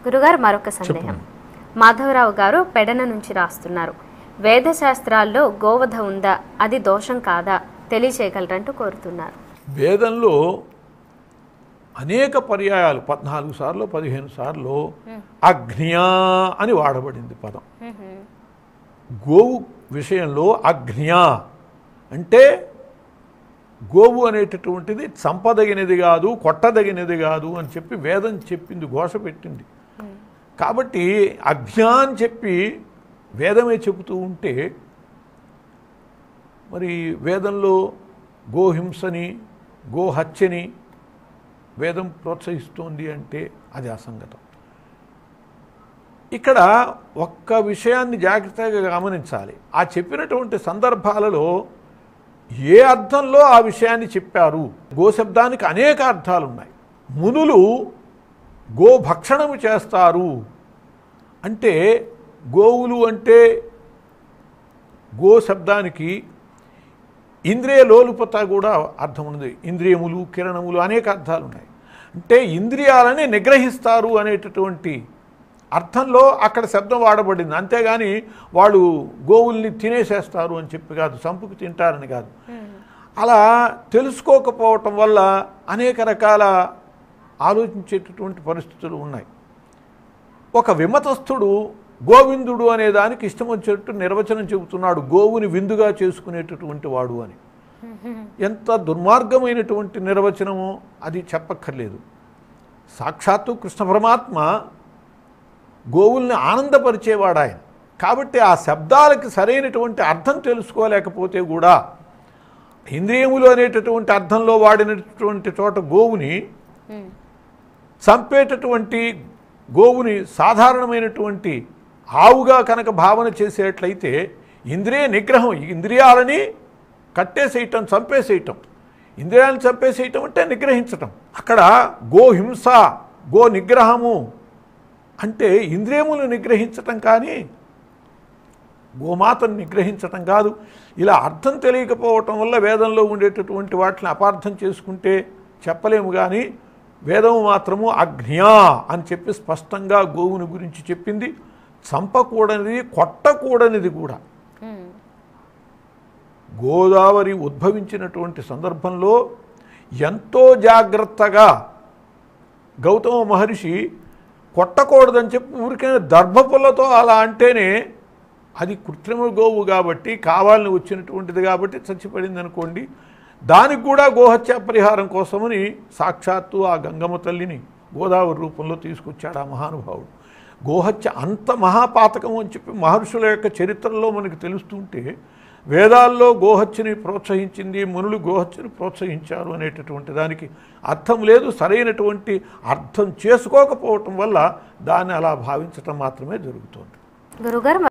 గురుగారు మరొక సందేహం. మాధవరావు గారు పెడన నుంచి రాస్తున్నారు. వేద శాస్త్రాల్లో గోవధ ఉందా, అది దోషం కాదా తెలియచేయగలరంటూ కోరుతున్నారు. వేదంలో అనేక పర్యాయాలు 14 సార్లు 15 సార్లు అగ్న్యా అని వాడబడింది పదం. గోవు విషయంలో అగ్న్యా అంటే గోవు అనేటటువంటిది చంపదగినది కాదు, కొట్టదగినది కాదు అని చెప్పి వేదం చెప్పింది, ఘోష పెట్టింది. కాబట్టి అజ్ఞా అని చెప్పి వేదమే చెబుతూ ఉంటే మరి వేదంలో గోహింసని గోహత్యని వేదం ప్రోత్సహిస్తోంది అంటే అది అసంగతం. ఇక్కడ ఒక్క విషయాన్ని జాగ్రత్తగా గమనించాలి. ఆ చెప్పినటువంటి సందర్భాలలో ఏ అర్థంలో ఆ విషయాన్ని చెప్పారు. గోశబ్దానికి అనేక అర్థాలు ఉన్నాయి. మునులు గోభక్షణము చేస్తారు అంటే గోవులు అంటే గో శబ్దానికి ఇంద్రియ లోలుపత కూడా అర్థం ఉంది. ఇంద్రియములు కిరణములు అనేక అర్థాలు ఉన్నాయి. అంటే ఇంద్రియాలని నిగ్రహిస్తారు అనేటటువంటి అర్థంలో అక్కడ శబ్దం వాడబడింది. అంతేగాని వాళ్ళు గోవుల్ని తినేసేస్తారు అని చెప్పి కాదు, చంపుకు తింటారని కాదు. అలా తెలుసుకోకపోవటం వల్ల అనేక రకాల ఆలోచించేటటువంటి పరిస్థితులు ఉన్నాయి. ఒక విమతస్థుడు గోవిందుడు అనే దానికి ఇష్టం వచ్చేట్టు నిర్వచనం చెబుతున్నాడు, గోవుని విందుగా చేసుకునేటటువంటి వాడు అని. ఎంత దుర్మార్గమైనటువంటి నిర్వచనమో అది చెప్పక్కర్లేదు. సాక్షాత్తు కృష్ణ పరమాత్మ గోవుల్ని ఆనందపరిచేవాడు ఆయన. కాబట్టి ఆ శబ్దాలకి సరైనటువంటి అర్థం తెలుసుకోలేకపోతే కూడా ఇంద్రియములు అనేటటువంటి అర్థంలో వాడినటువంటి చోట గోవుని చంపేటటువంటి గోవుని సాధారణమైనటువంటి ఆవుగా కనుక భావన చేసేట్లయితే ఇంద్రియ నిగ్రహం, ఇంద్రియాలని కట్టేసేయటం, చంపేసేయటం. ఇంద్రియాలను చంపేసేయటం అంటే నిగ్రహించటం. అక్కడ గోహింస గో నిగ్రహము అంటే ఇంద్రియములు నిగ్రహించటం కానీ గోమాతను నిగ్రహించటం కాదు. ఇలా అర్థం తెలియకపోవటం వల్ల వేదంలో ఉండేటటువంటి వాటిని అపార్థం చేసుకుంటే చెప్పలేము. కానీ వేదము మాత్రము అగ్న్యా అని చెప్పి స్పష్టంగా గోవుని గురించి చెప్పింది. చంపకూడనిది, కొట్టకూడనిది కూడా. గోదావరి ఉద్భవించినటువంటి సందర్భంలో ఎంతో జాగ్రత్తగా గౌతమ మహర్షి కొట్టకూడదని చెప్పి ఊరికైనా దర్భపుల్లతో అలా అంటేనే అది కృత్రిమ గోవు కాబట్టి, కావాలని వచ్చినటువంటిది కాబట్టి చచ్చిపడింది అనుకోండి. దానికి కూడా గోహత్య పరిహారం కోసమని సాక్షాత్తు ఆ గంగమ్మ తల్లిని గోదావరి రూపంలో తీసుకొచ్చాడు ఆ మహానుభావుడు. గోహత్య అంత మహాపాతకం అని చెప్పి మహర్షుల యొక్క చరిత్రలో మనకు తెలుస్తుంటే వేదాల్లో గోహత్యని ప్రోత్సహించింది, మునులు గోహత్యని ప్రోత్సహించారు అనేటటువంటి దానికి అర్థం లేదు. సరైనటువంటి అర్థం చేసుకోకపోవటం వల్ల దాన్ని అలా భావించటం మాత్రమే జరుగుతుంది. గురుగారు